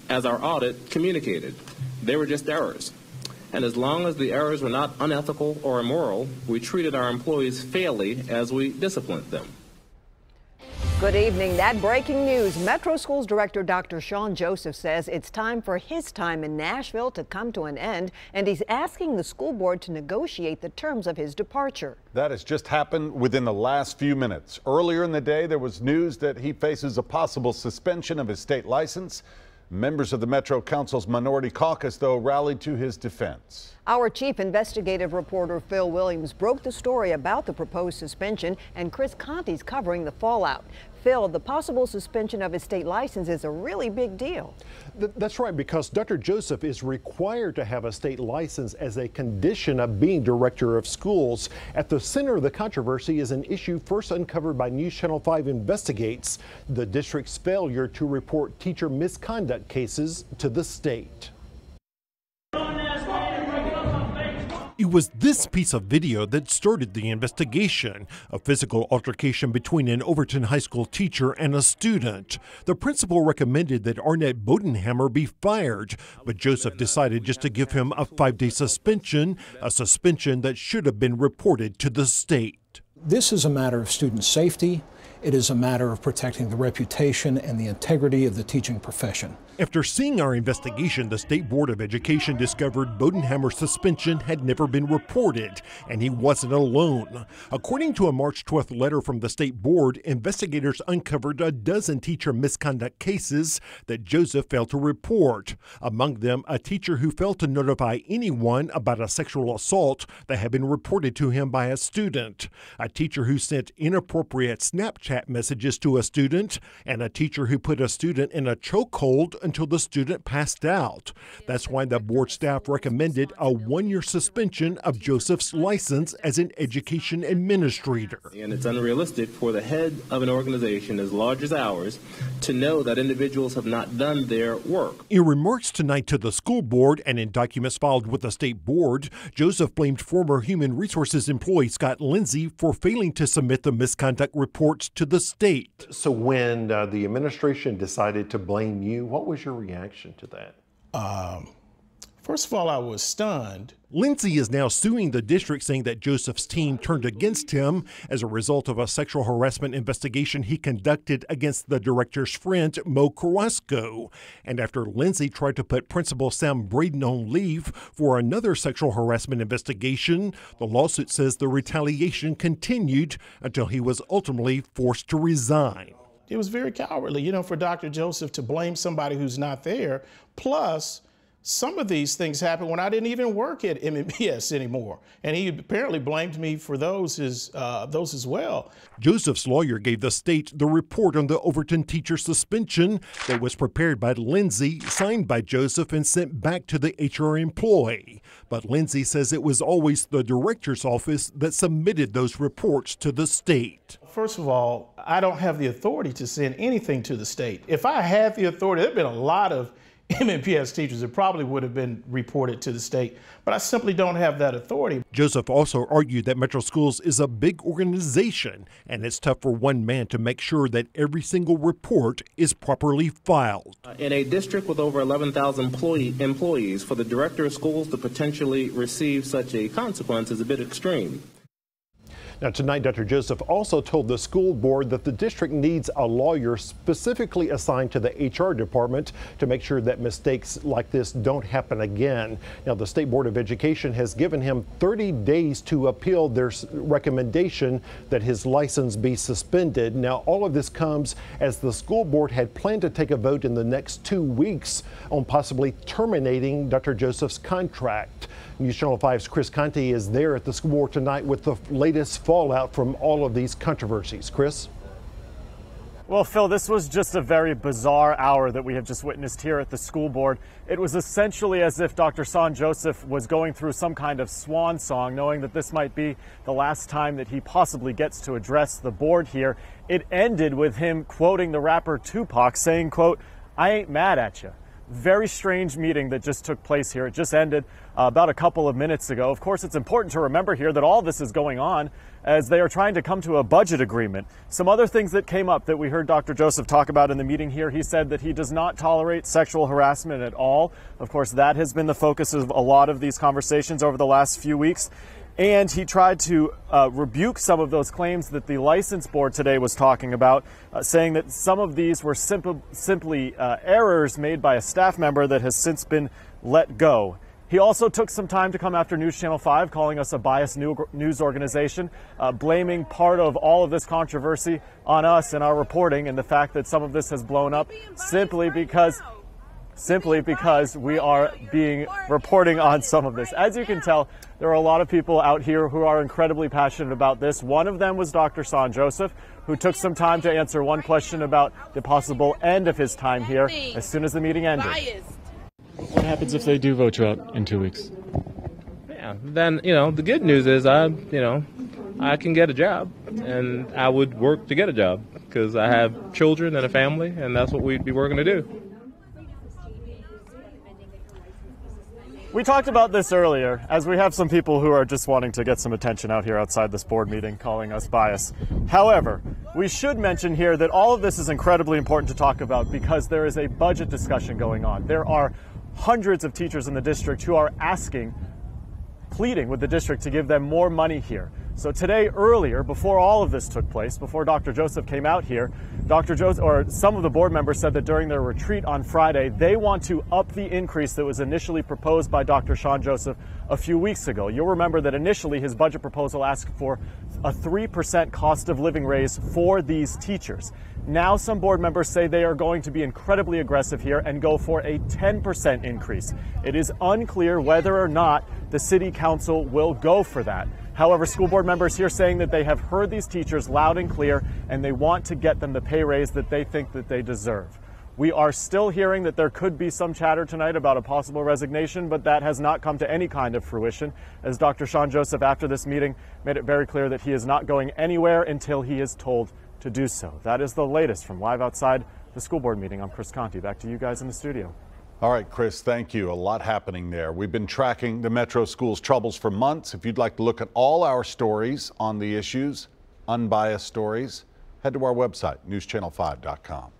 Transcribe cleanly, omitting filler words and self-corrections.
as our audit communicated. They were just errors. And as long as the errors were not unethical or immoral, we treated our employees fairly as we disciplined them. Good evening. That breaking news. Metro Schools Director Dr. Sean Joseph says it's time for his time in Nashville to come to an end, and he's asking the school board to negotiate the terms of his departure. That has just happened within the last few minutes. Earlier in the day, there was news that he faces a possible suspension of his state license. Members of the Metro Council's Minority Caucus, though, rallied to his defense. Our chief investigative reporter Phil Williams broke the story about the proposed suspension, and Chris Conti's covering the fallout. Phil, the possible suspension of his state license is a really big deal. That's right, because Dr. Joseph is required to have a state license as a condition of being director of schools. At the center of the controversy is an issue first uncovered by News Channel 5 Investigates, the district's failure to report teacher misconduct cases to the state. It was this piece of video that started the investigation, a physical altercation between an Overton High School teacher and a student. The principal recommended that Arnett Bodenhammer be fired, but Joseph decided just to give him a 5-day suspension, a suspension that should have been reported to the state. This is a matter of student safety. It is a matter of protecting the reputation and the integrity of the teaching profession. After seeing our investigation, the State Board of Education discovered Bodenhammer's suspension had never been reported, and he wasn't alone. According to a March 12th letter from the State Board, investigators uncovered a dozen teacher misconduct cases that Joseph failed to report. Among them, a teacher who failed to notify anyone about a sexual assault that had been reported to him by a student, a teacher who sent inappropriate Snapchat messages to a student, and a teacher who put a student in a chokehold until the student passed out. That's why the board staff recommended a 1-year suspension of Joseph's license as an education administrator. And it's unrealistic for the head of an organization as large as ours to know that individuals have not done their work. In remarks tonight to the school board and in documents filed with the state board, Joseph blamed former Human Resources employee Scott Lindsay for failing to submit the misconduct reports to the state. So when the administration decided to blame you, what was your reaction to that? First of all, I was stunned. Lindsay is now suing the district, saying that Joseph's team turned against him as a result of a sexual harassment investigation he conducted against the director's friend, Mo Carrasco. And after Lindsay tried to put Principal Sam Braden on leave for another sexual harassment investigation, the lawsuit says the retaliation continued until he was ultimately forced to resign. It was very cowardly, for Dr. Joseph to blame somebody who's not there. Plus, some of these things happened when I didn't even work at MNPS anymore. And he apparently blamed me for those as well. Joseph's lawyer gave the state the report on the Overton teacher suspension that was prepared by Lindsay, signed by Joseph, and sent back to the HR employee. But Lindsay says it was always the director's office that submitted those reports to the state. First of all, I don't have the authority to send anything to the state. If I had the authority, there'd been a lot of MNPS teachers that probably would have been reported to the state, but I simply don't have that authority. Joseph also argued that Metro Schools is a big organization, and it's tough for one man to make sure that every single report is properly filed. In a district with over 11,000 employees, for the director of schools to potentially receive such a consequence is a bit extreme. Now tonight, Dr. Joseph also told the school board that the district needs a lawyer specifically assigned to the HR department to make sure that mistakes like this don't happen again. Now the State Board of Education has given him 30 days to appeal their recommendation that his license be suspended. Now all of this comes as the school board had planned to take a vote in the next 2 weeks on possibly terminating Dr. Joseph's contract. News Channel 5's Chris Conti is there at the school board tonight with the latest fallout from all of these controversies. Chris? Well, Phil, this was just a very bizarre hour that we have just witnessed here at the school board. It was essentially as if Dr. Sean Joseph was going through some kind of swan song, knowing that this might be the last time that he possibly gets to address the board here. It ended with him quoting the rapper Tupac, saying, quote, "I ain't mad at you, very strange meeting that just took place here. It just ended about a couple of minutes ago. Of course, it's important to remember here that all this is going on as they are trying to come to a budget agreement. Some other things that came up that we heard Dr. Joseph talk about in the meeting here, he said that he does not tolerate sexual harassment at all. Of course, that has been the focus of a lot of these conversations over the last few weeks. And he tried to rebuke some of those claims that the license board today was talking about, saying that some of these were simply errors made by a staff member that has since been let go. He also took some time to come after News Channel 5, calling us a biased news organization, blaming part of all of this controversy on us and our reporting and the fact that some of this has blown up simply because we are reporting on some of this. As you can tell, there are a lot of people out here who are incredibly passionate about this. One of them was Dr. Son Joseph, who took some time to answer one question about the possible end of his time here as soon as the meeting ended. What happens if they do vote you out in 2 weeks? Yeah, then, the good news is I can get a job, and I would work to get a job because I have children and a family, and that's what we'd be working to do. We talked about this earlier, as we have some people who are just wanting to get some attention out here outside this board meeting, calling us biased. However, we should mention here that all of this is incredibly important to talk about because there is a budget discussion going on. There are hundreds of teachers in the district who are pleading with the district to give them more money here. So today, earlier, before all of this took place, before Dr. Joseph came out here, some of the board members said that during their retreat on Friday, they want to up the increase that was initially proposed by Dr. Son Joseph a few weeks ago. You'll remember that initially his budget proposal asked for a 3% cost of living raise for these teachers. Now some board members say they are going to be incredibly aggressive here and go for a 10% increase. It is unclear whether or not the city council will go for that. However, school board members here saying that they have heard these teachers loud and clear and they want to get them the pay raise that they think that they deserve. We are still hearing that there could be some chatter tonight about a possible resignation, but that has not come to any kind of fruition, as Dr. Son Joseph, after this meeting, made it very clear that he is not going anywhere until he is told to do so. That is the latest from live outside the school board meeting. I'm Chris Conti. Back to you guys in the studio. All right, Chris, thank you. A lot happening there. We've been tracking the Metro Schools' troubles for months. If you'd like to look at all our stories on the issues, unbiased stories, head to our website, newschannel5.com.